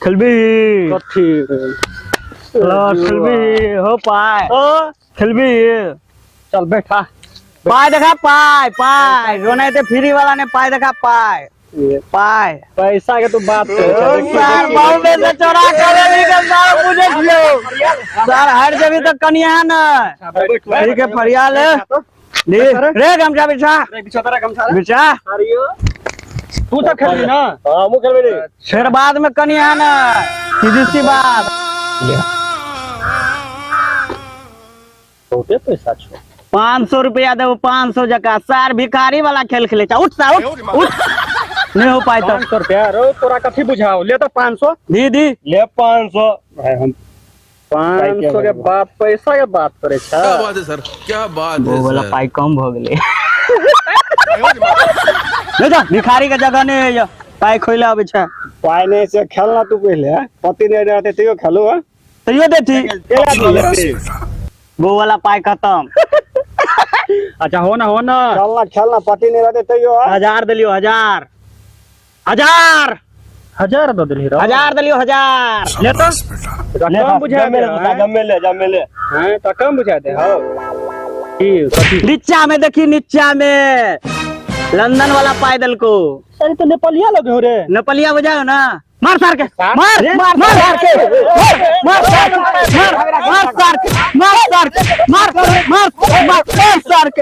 खेलबी कथी खेलबी हो पाए खेलबी चल बैठा पाए देखा पाए रोने थे फ्री वाला ने पाए देखा पाए पैसा के तू बात सर बॉम्बे से चोरा कर सर मुझे सर हर जगह तक कनिया है ना ठीक है फरियाल रे गमछा बिछा तू तो खेली ना हां मु खेलबे रे फिर बाद में कनिया है ना सीधी सी बात बहुते पैसा छो 500 रुपया दे 500 जका सर भिखारी वाला खेल खेले उठ सा उठ नहीं हो पाए तो 500 रुपया रो तोरा कथी बुझाओ ले तो 500 दीदी ले 500 हम 500 के बाद पैसा के बात करे छा क्या बात है सर क्या बात है वो वाला सर पाई कम हो गेले ले जा भिखारी के जगह नहीं है पाई खोइला अब छा पाई नहीं से खेलना तू पहले पति नहीं रहते तो खेलो तो ये देती वो वाला पाई खत्म अच्छा हो ना खेलना पति नहीं रहते तो 1000 दिलियो 1000 1000 दो दिली रो 1000 दिलियो 1000 ले तो कम बुझा ले हां तो कम बुझा दे हो की नीचा में देखी नीचा में लंदन वाला पायदल को अरे तो नेपालिया लगे हो रे नेपालिया बजाओ ना मार सार के मार सार के मार सार के मार सार के मार सार के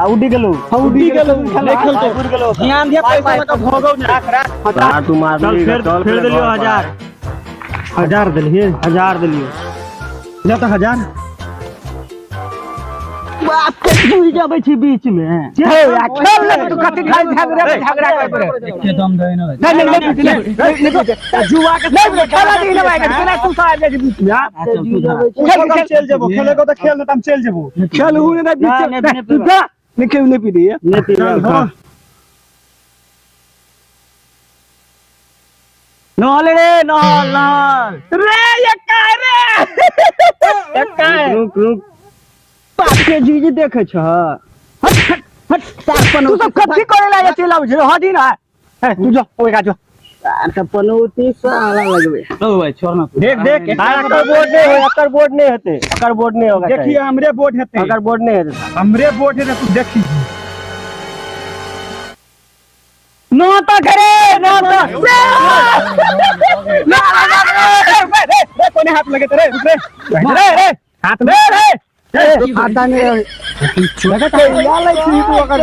उड़ी गेलो ध्यान दिया पैसा का भोगो ना तू मार फिर दिलियो 1000 दिलियो ले तो 1000 बाप के तू जाबे छी बीच में खेल ले तू कथि खाई झगड़ा कर के दम दे ना नहीं जुआ के खेला दी ना भाई केना तू साहब के बीच में चल जेबो खेले को तो खेल ना हम चल जेबो खेल हु ना बीच में निके ने पी दिए ने पी नॉल रे नॉल रे ये का रे रुक बाप के जीजी देखे छ हट सारपन तू सब कथि करे ला चल आब छ हटी ना तू जो ओए का जो सार पनौती साला लगबे ओ भाई छोड़ ना देख एकर बोर्ड नहीं होते एकर बोर्ड नहीं होगा देखिए हमरे बोर्ड हेते अगर बोर्ड नहीं है हमरे बोर्ड है तू देखी नोता करे नोता रे कोने हाथ लगे तेरे रुक रे हाथ में रे आता नहीं लगा तो या ले छी तू अगर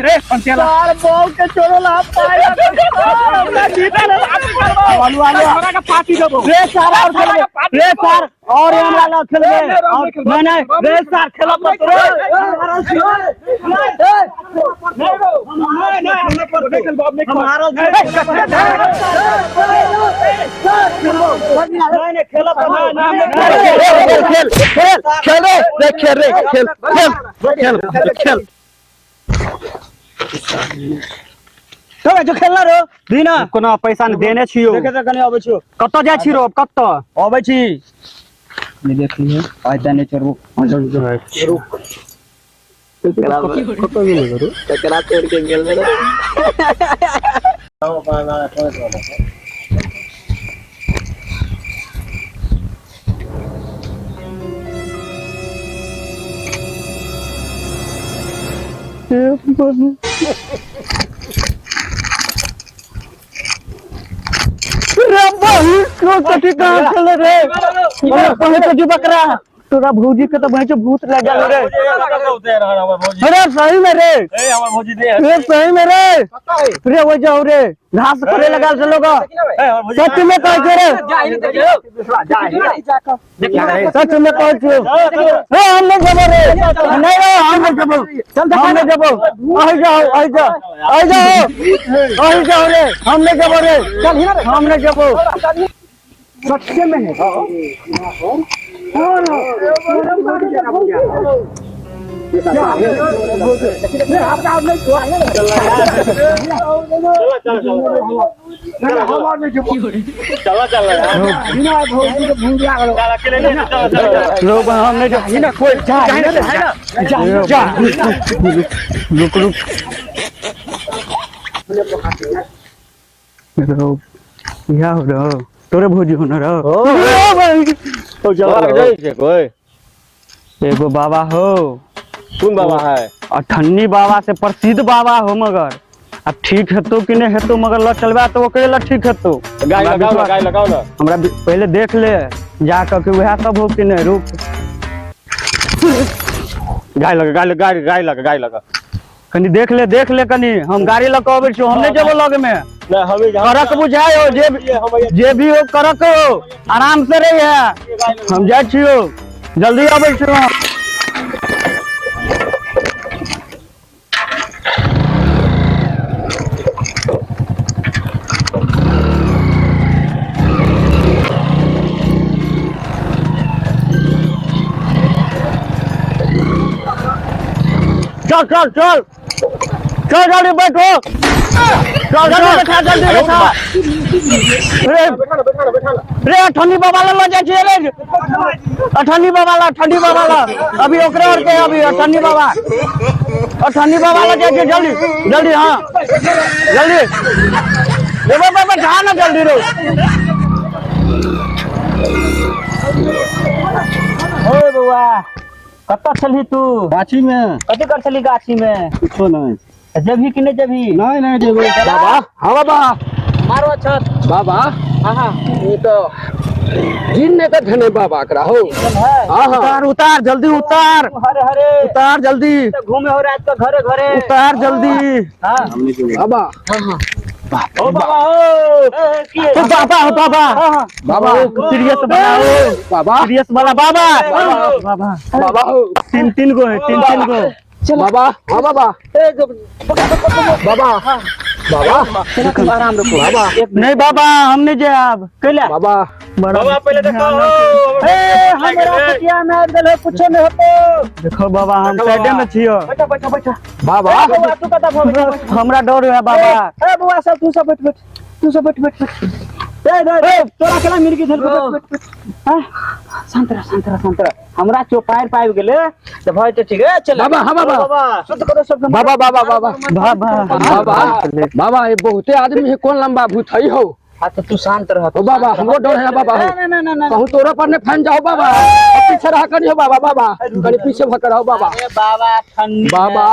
रे पंचला सार बॉल के छोड़ला पाया हमरा जीता ले वालू हमरा का पार्टी देबो रे सार और खेलबे रे सार और हमरा ला खेलबे और नहीं रे सार खेलब मत रे हमने पर खेल बाप ने हमारा नहीं खेलब खेल तो जो खेलना रो दीना कोना पैसा ने देने छियो देखे त कने आबै छियो कत्तो जाय छी रो कत्तो आबै छी नहीं देखलिए पैसा ने चरू रुक कत्तो गेल रो ककरा तोड़ के गेल रे कहाँ चल रे पहले तो जो बकरा तोरा भौजी के तो भैंचो भूत लग गया रे। अरे सही में रे, रे सही में रे वो जाओ रे घास करे लगा से लोग सच में कह के रे, सच में कह के हम नहीं जब रे, नहीं रे हम नहीं जब, हम नहीं जब, आई जाओ आई जाओ आई जाओ आई जाओ रे, हम नहीं जब रे, हम नहीं जब सच्चे में है। लोग हमने जो कोई जा रुक रुक क्या हो रहा हो तोरे भौजी होना रहो एगो बाबा हो। कौन बाबा है? अठन्नी बाबा से प्रसिद्ध बाबा हो, मगर अब ठीक है तो कि नहीं है तो मगर ल चलबा तो ओकरे ला ठीक है तो गाय लगाओ ना हमरा पहले देख ले जा के वह सब हो कि नहीं। रुक गाय लगा कनी देख ले कनी हम गाड़ी लग आबै छी, हम नहीं जेबो लग में ना हमें करक बुझाय हो जे भी हो करक हो आराम से रही है, हम जाय छियो जल्दी आबै छियो। चल चल चल चल जल्दी बैठो, चल जल्दी बैठा जल्दी बैठा। रे अठन्नी बाबा ला जाय छियै रे, अठन्नी बाबा ला अभी ओकरे और के अभी अठन्नी बाबा ला जाय छियै जल्दी जल्दी। हां जल्दी रे बाबा बैठा ना जल्दी रे। ओए बउआ कत्ता छली तू? गाछी में। कथी कर छली गाछी में? कुछो नहीं। जबही कि नहीं जबही? नहीं जेबो बाबा। हां बाबा मारो छत बाबा। हां ये तो जिन ने धने बाबा करा हो। हां उतार उतार जल्दी उतार, हरे हरे उतार जल्दी, घूमे हो रात का घरे घरे उतार जल्दी। हां बाबा। हां ओ बाबा हो बाबा सीरियस बनाओ बाबा, सीरियस वाला बाबा हो। तीन गो है, तीन गो बाबा। हां बाबा बाबा बाबा आराम रखो बाबा। नहीं बाबा हम नहीं जाब कैला बाबा बाबा पहले देखो हमरा पटिया में आ गेल कुछ नहीं होतो। देखो बाबा हम साइड में छियो, बैठा बाबा। तू कता भो हमरा डर है बाबा। ए बुआ सब तू सब बैठ ए तोरा केला मिल के बैठ हां शांत रह हमरा चौपायर पाइब गेले त भय त ठीक है। चल बाबा। हां बाबा शुद्ध करो सब बाबा ये बहुते आदमी है, कौन लंबा भूत है हो? हां तो तू शांत रह ओ बाबा हमरो डर है बाबा। ना कहूं तोरा पर ने फैन जाओ बाबा, पीछे रहा करियो बाबा कनी पीछे भकर हो बाबा। अरे बाबा ठंडी बाबा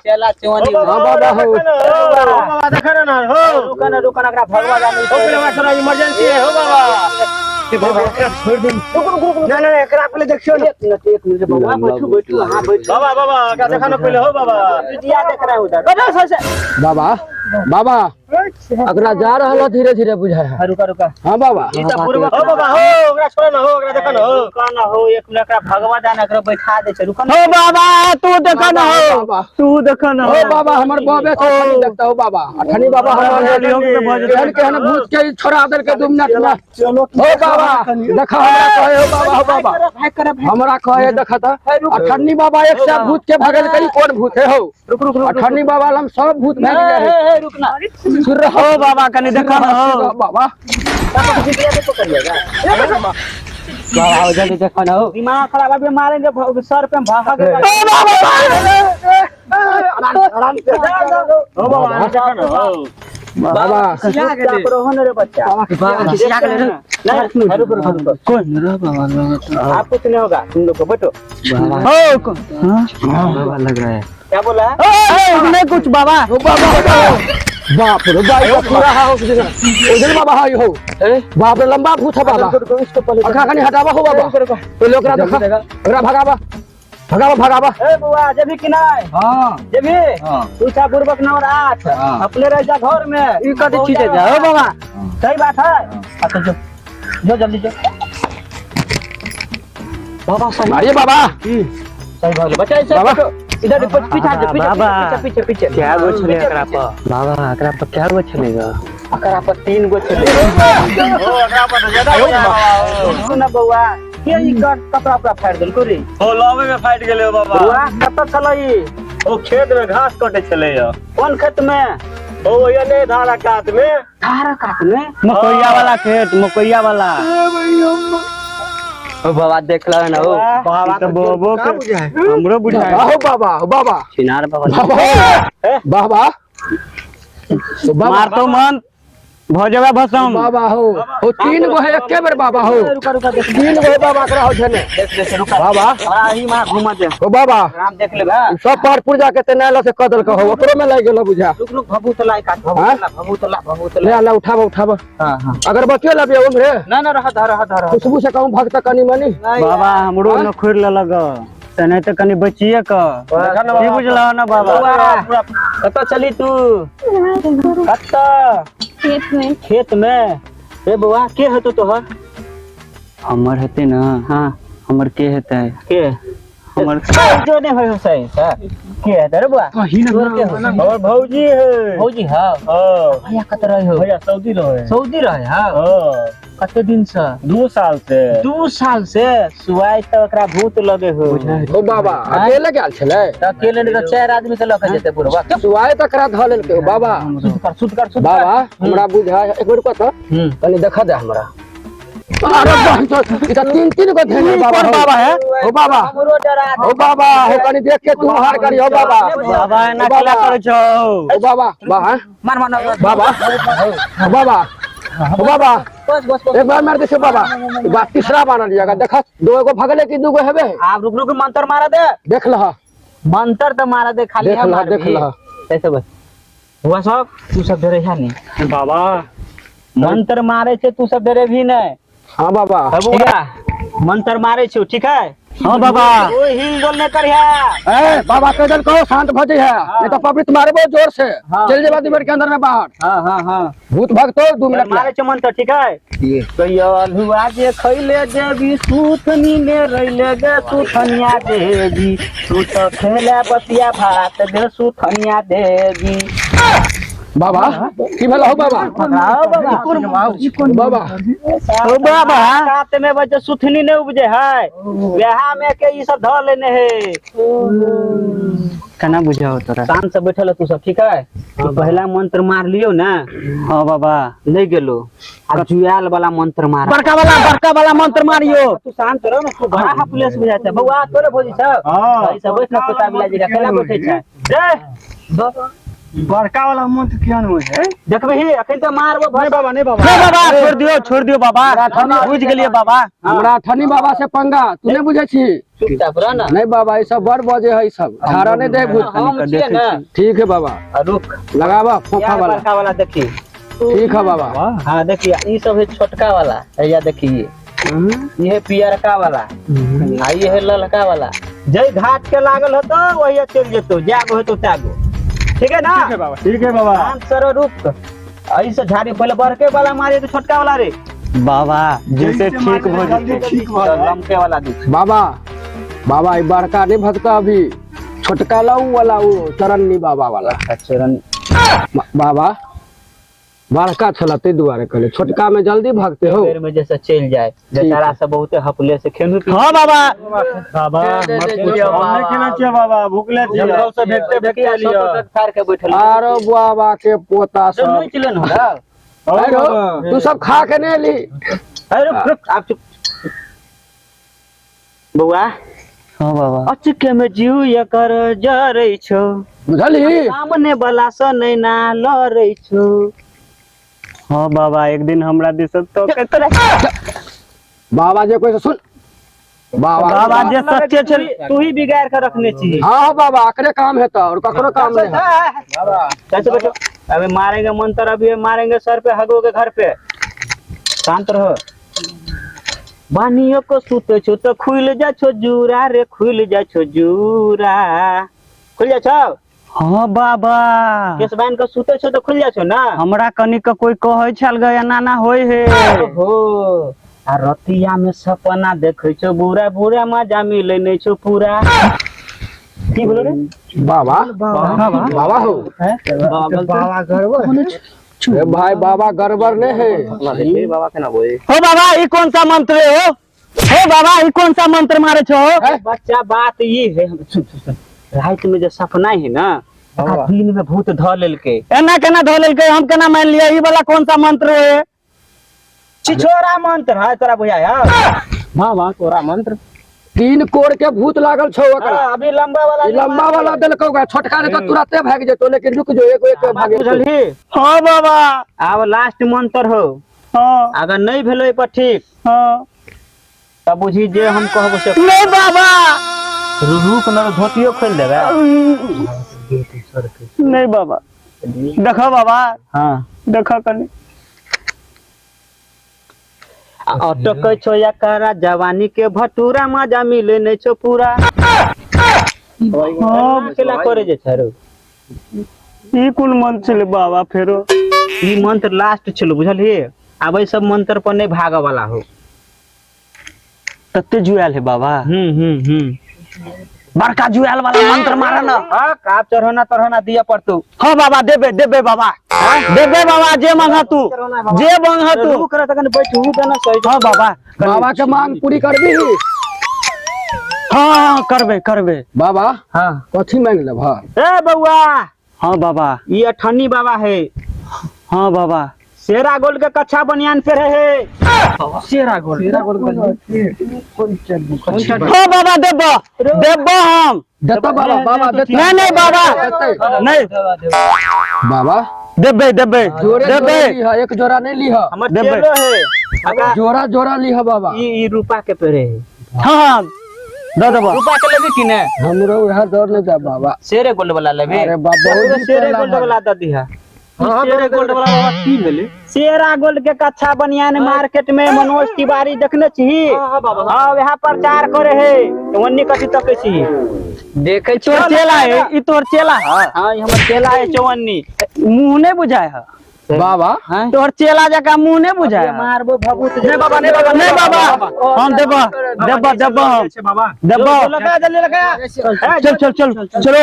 चला चवनी। हां बाबा हो बाबा देख ना हो रुकना एकरा भगवा जाने हो गेला थोड़ा इमरजेंसी है हो बाबा। छोड़ दे ना एकरा पहले देखियो ना एक मिनट बाबा बैठो हां बैठ बाबा क्या देखना पहले हो बाबा दिया देख रहा उधर बाबा से बाबा अगला जा रहला धीरे धीरे बुझाय है। रुका हां बाबा ई त पूर्व हो बाबा हो ओकरा छोड़ ना हो ओकरा देख ना हो काना हो एक मिनट एकरा भगवा जाने एकरा बैठा दे छै। रुक ना हो बाबा तू देख ना हो, तू देख ना हो बाबा हमर बाबे से नहीं देखता हो बाबा। अठनी बाबा हमर जन के हन भूत के छोड़ा दे के 2 मिनट में चलो हो बाबा देखा हमरा कहे हो बाबा हमरा कहे देखता। अठनी बाबा एक से भूत के भगल करी कौन भूत है हो? रुक अठनी बाबा हम सब भूत भाग गए। रुक ना सुन रहो बाबा कनी देखा ना हो बाबा। बाबा जल्दी देखो ना हो, दिमाग खराब है मारेंगे सर पे भाग के। आराम से हो बाबा देखो ना हो बाबा। क्या करो हो रे बच्चा बाबा क्या कर रहे नहीं रुको कौन रे बाबा आप कुछ नहीं होगा तुम लोग को बैठो हो हां बाबा लग रहा है। क्या बोला? नहीं कुछ बाबा बाप रे बाई का पूरा हो उधर बाबा हाई हो बाप रे लंबा भूत है बाबा अखा कनी हटावा हो बाबा तो लोग रा देखा ओरा भगावा भगावा भगावा ए बुआ जेबी कि नहीं हां जेबी पूछा पूर्वक नंबर 8 अपने रह जा घर में ई कथि चीज है हो बाबा सही बात है अच्छा जो जल्दी जो बाबा सही अरे बाबा सही भाग बच्चा ऐसे बाबा इधर पीछे पीछे पीछे क्या गो छले एकरा पर बाबा एकरा पर क्या गो छलेगा एकरा पर 3 गो छले ओ एकरा पर तो ज्यादा हो सुन बउआ के ई कपड़ा पर फाड़ देल कोरी ओ लावे में फाइट गेले बाबा बुआ कत छलई ओ खेत में घास कटे छले या कौन खेत में ओ ये धारा काट में मकोइया वाला खेत मकोइया वाला ओ बाबा देख लो ना ओ बाबा तो बोबो के हमरो बुझाए हो बाबा चिनार बाबा बाबा मार तो मन भजवा भसम बाबा हो 3 गो है एके बेर बाबा हो 3 गो बाबा करा हो छने बाबा आही मार घुमा दे ओ बाबा राम देख ले बा सब पार पूजा के तेनाला से कदल का हो ओकरो में लाग गेलो बुझा रुक भभूतला काट भभूतला ले आला उठावा हां अगर बचियो लबियो हमरे ना रह धर खुशबू से कहूं भक्त कनी मनी बाबा हमरो न खोर ले लग तने त कनी बचिए क की बुझला ना बाबा कत चली तू कत खेत में ए बुआ के हतो तोहर हमर हते ना हां हमर के हेतै के हमर जो ने होय सही के है रे बुआ कहीं ना और भौजी है भौजी हां ओ भैया कत रहे हो भैया सऊदी रहे हां ओ कते दिन से 2 साल से 2 साल से सुवाई त ओकरा भूत लगे हो ओ बाबा अकेले गेल छले त अकेले ने 4 आदमी के लके जेते पूरा सुवाए तकरा ध लेल के बाबा सुत कर बाबा हमरा बुझा एक मिनट कत तनी देखा दे हमरा अरे बहन तो इता 3 गो धेने बाबा है ओ बाबा हमरो डरा ओ बाबा हो कनी देख के तू हार करी हो बाबा बाबा ना कला करे छौ ओ बाबा मार बाबा ओ बाबा ओ बाबा बस एक बार मार दे से बाबा बात तीसरा बार लियागा देखा 2 गो भगले की 2 गो हेबे आप रुक मंत्र मारा दे देख लहा मंत्र त मारा दे खाली देख लहा ऐसे बस हुआ सब तू सब डरे है नहीं बाबा मंत्र मारे छे तू सब डरे भी नहीं हां बाबा मंत्र मारे छो ठीक है हां बाबा ओ हिल डोल ने करिया ए बाबा कदल कहो शांत भजे है नहीं तो पवित्र मारबो जोर से चल जेबा दीवार के अंदर में बाहर हां भूत भक्त 2 मिनट मारे छे मंत्र ठीक है कहियल हुआ जे खइले देवी सूथनी ने रइले गे सूथनिया देवी तू तो खेले बतिया भात दे सूथनिया देवी बाबा की भेल हो बाबा बाबा ओ बाबा रात में बजे सुथनी ने उपजे है बियाह में के ई सब ध लेने है केना बुझाओ तोरा शांत से बैठल तू सब ठीक है तो पहला मंत्र मार लियो ना हां बाबा नहीं गेलो आ जुयाल वाला मंत्र मार बड़का वाला मंत्र मारियो तू शांत रहो ना तू बड़ा पुलिस बुझाता बउआ तोरे भोजी सब हां सब बैठ ना पता बिला जी केना बैठे छै रे बड़का वाला मंत्र किया न है देखबे ही अखन तो मारबो नहीं बाबा नहीं बाबा छोड़ दियो बाबा बुझ गेलिए बाबा हमरा ठनी बाबा से पंगा तू नहीं बुझे छी चुपचाप रह ना नहीं बाबा ई सब बड़ बजे है सब धारा नहीं दे भूत हम छिए ना ठीक है बाबा रुक लगावा फोफा वाला बड़का वाला देखी ठीक है बाबा हां देखिए ई सब है छोटका वाला या देखिए ये है पियरका वाला आ ये है ललका वाला जय घाट के लागल हो तो वही चल जेतो जागो हो तो त्यागो ठीक है ना ठीक है बाबा शांत सरो रुक ऐसे झाड़ी पहले बड़के वाला मारे तो छोटका वाला रे बाबा जैसे ठीक हो जल्दी ठीक हो लमके वाला दे बाबा ई बड़का नहीं भगता अभी छोटका लाऊ वाला वो चरन्नी बाबा वाला चरण बाबा बड़का छला ते दुआरे कहले छोटका में जल्दी भागते हो पेड़ में जैसे चल जाए बेचारा सब बहुत हपले से खेनु हां बाबा बाबा मत पूछो हमने खेला चाहिए बाबा भूखले छी हम सब भेटते लियो फार के बैठल आरो बाबा के पोता सब सब नहीं चलन हो अरे तू सब खा के नहीं ली अरे रुक आप चुप बउआ हां बाबा अचके में जीव ये कर जरै छौ बुझली सामने वाला से नहीं ना लरै छौ हां बाबा एक दिन हमरा दिस तो केतरे बाबा जे कोई सुन बाबा जे सच्चे छे तू ही बिगाड़ के रखने छी हां बाबा एकरे काम है तो और ककरो काम नहीं है बाबा कैसे बैठो अबे मारेंगे मंत्र, अभी मारेंगे सर पे, हगो के घर पे। शांत रहो। बानियों को सुते छो तो खुल जा छो जूरा रे, खुल जा छो जूरा। खुल जा छो। हाँ बाबा केस बांध के सुते छो तो खुल जा छो ना। हमरा कनी का कोई कहै छल गया नाना होय हे। हो आ रतिया में सपना देखे छो बुरा बुरा, मजा मिले नहीं छो पूरा। की बोलो रे बाबा बाबा हो बाबा गड़बड़ ए भाई बाबा गड़बड़ नहीं है। बाबा के ना बोले। हो बाबा ये कौन सा मंत्र है हो बाबा ये कौन सा मंत्र मारे छो? बच्चा बात ये है, सुन सुन सुन, रात में जो सपना है ना, दिन में भूत ध लेलके। एना केना धो लेलकै, हम केना मान लिया? ई वाला कौन सा मंत्र है? छिछोरा मंत्र है तोरा बुझाया? हां वाह तोरा मंत्र 3 कोड़ के भूत लागल छो ओकरा। अभी लंबा वाला ई लंबा वाला देलको का, छोटका रे तो तुरंते भाग जेतो, लेकिन रुक जो एक एक भागे। बुझलही? हाँ बाबा अब लास्ट मंत्र हो, हाँ अगर नहीं भेलो पर ठीक हाँ तब बुझी जे हम कहबो से। नहीं बाबा रुक न, धोतियो खोल देबे। नहीं बाबा देखा बाबा, हां देखा कनी अटक छो या करा जवानी के भटूरा, मजा मिले नहीं छो पूरा। हाँ केला करे जे छरो। ई कुल मंत्र छले बाबा फेरो? ई मंत्र लास्ट छलो बुझलही? अब सब मंत्र पर नहीं भाग वाला हो। तत्ते जुआल है बाबा। बड़का जुआल वाला मंत्र मारा ना। हां काप चढ़ोना तरहोना दिया पड़तो। हाँ बाबा देबे देबे बाबा, देबे बाबा जे मांगा तू, जे मांगा तू। रुक रहा तकन बैठू देना सही। हाँ बाबा बाबा के मांग पूरी करबी। हाँ करबे करबे बाबा हां कथी मांग लेब? ए बउआ, हाँ बाबा, ये अठन्नी बाबा है। हाँ बाबा शेरा गोल्ड के कच्चा बनियान पे रहे। शेरा गोल हाँ बाबा देबो देबो हम देतो बाबा, बाबा देतो। नहीं नहीं बाबा नहीं बाबा देबे देबे जोड़े देबे जोड़े लीहा, एक जोड़ा नहीं लीहा, हमर देबे। चेलो है। अगर जोड़ा जोड़ा लीहा बाबा। ई रूपा के पे रहे। हाँ हाँ दे देबो। रूपा के लेबी कि ने? हमरो वह दौड़ नहीं जा बाबा। शेरे गोल्ड वाला लेबी? अरे बाबा बहुत शेरे गोल्ड वाला द दिहा। शेरे गोल्ड वाला की भेले? शेरा गोल्ड के कच्चा बनियान मार्केट में मनोज तिवारी देखने छी। हां वहां प्रचार करे है, वन्नी कथि तकै छी देखे छी। तोर चेला है, ई तोर चेला है। हां ई हमर चेला है चौवन्नी। मुंह नहीं बुझाए है बाबा। तोर चेला जका मुंह नहीं बुझाए। मारबो भभूत। नहीं बाबा नहीं बाबा नहीं बाबा, हम देबो देबो देबो हम देबो। लगा जल्दी लगा। चल चल चल चलो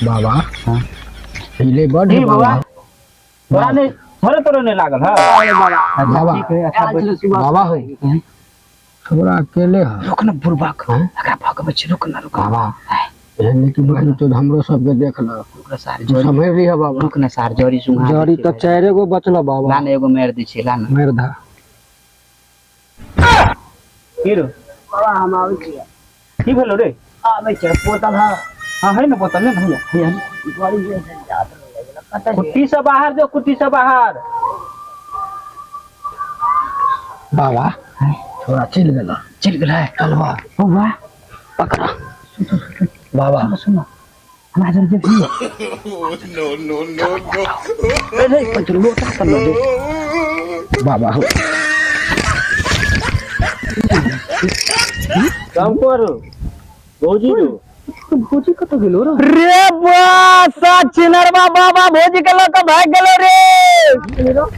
बाबा हिले बड़ है बाबा। तोरा ने थोड़े तोरे ने लागल है बाबा बाबा हो थोड़ा अकेले है। रुक न बुरबाक लगा भगवे छी। रुक न बाबा एहन की बुझल तो हमरो सब के देख ल। रुक सार जो समझ रही है बाबा। रुक न सार जोरी सुंघा जड़ी तो 4 गो बचल बाबा। लान एगो मार दी छी। लान मार धा हीरो बाबा हम आवे छी। की भेलो रे? आवे छी बोतल। हां है न बोतल में भैया भैया गाड़ी जे जात रहे कुट्टी से बाहर जो, कुट्टी से बाहर। बाबा थोड़ा चिल गेला है चलवा हो वाह पकड़ा बाबा। सुनो हमारा जल्दी भी No, no, no, no. नहीं कुछ लोटा कर लो दे बाबा हो काम करो भौजी रो। भौजी कत गेलो रे बा चिनरवा बाबा भौजी के लोग भाग गेलो रे।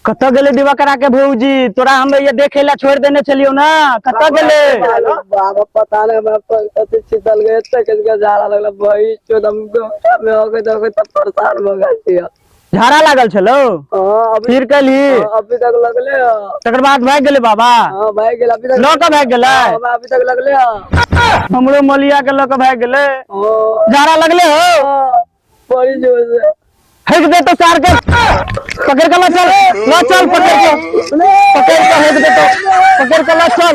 कत गेले दिवा करा के भौजी? तोरा हम ये देखे ला छोड़ देने चलियो ना, कत गेले? बाबा पता नहीं मैं कते चितल गए तक इसका झाड़ा लगला भाई चोदम को में हो गए तो परेशान हो गए। झाड़ा लागल छलो? हां फिर कली अभी तक लगले। तकर बाद भाग गेले बाबा? हां भाई गेल अभी तक लोग भाग गेले। हां अभी तक लगले। हमरो मलिया के लोग भाग गेले। हां झाड़ा लगले हो? बड़ी जोर से हेक दे तो सार के पकड़ के ला चल, ला चल पकड़ के हेक दे तो पकड़ के ला चल।